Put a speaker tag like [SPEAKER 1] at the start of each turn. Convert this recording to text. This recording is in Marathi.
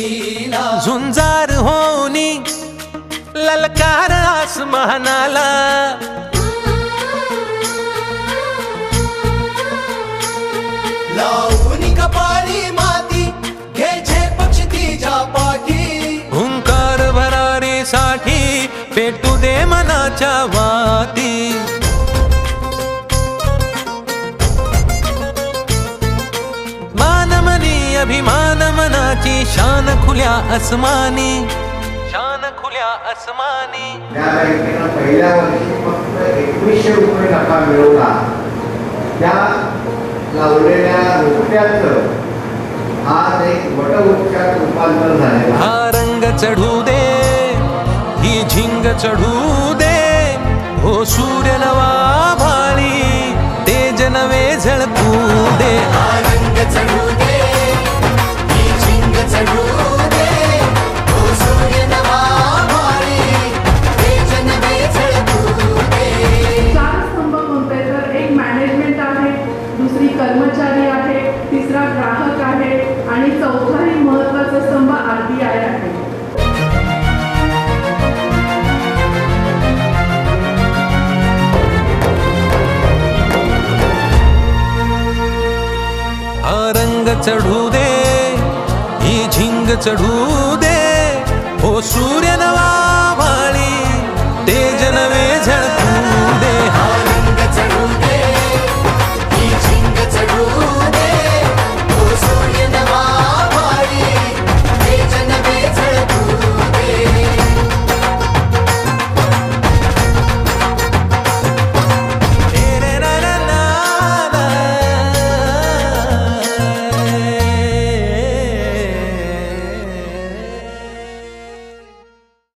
[SPEAKER 1] लीला
[SPEAKER 2] झुंजार होनी ललकार आसमानाला
[SPEAKER 1] लावून कपाळी माती घे झेप क्षितिजा पाठी
[SPEAKER 2] हुंकार भरारीसाठी पेटू दे मनाच्या वाती मानमनी अभिमान मनाची शान खुल्या आसमानी शान खुल्या आसमानी
[SPEAKER 3] त्या बँकेनं पहिल्या वर्षी फक्त 2100 रुपये नफा मिळवला त्या लावलेल्या रोपट्याचं आज एक वटवृक्षात रूपांतर झालेलं
[SPEAKER 2] हा रंग चढू दे ही झिंग चढू दे हो सूर्य नवा भाळी तेज नवे झळकू दे
[SPEAKER 1] रंग चढू दे ही झिंग चढू दे हो सूर्य नवा भाळी तेज नवे झळकू दे।
[SPEAKER 4] चार स्तंभ कोणते तर एक मॅनेजमेंट आहे, दुसरी कर्मचारी आहे, तिसरा ग्राहक आहे आणि चौथाही महत्त्वाचा स्तंभ RBI आहे।
[SPEAKER 2] हा रंग चढू दे ही झिंग चढू दे हो सूर्य नवा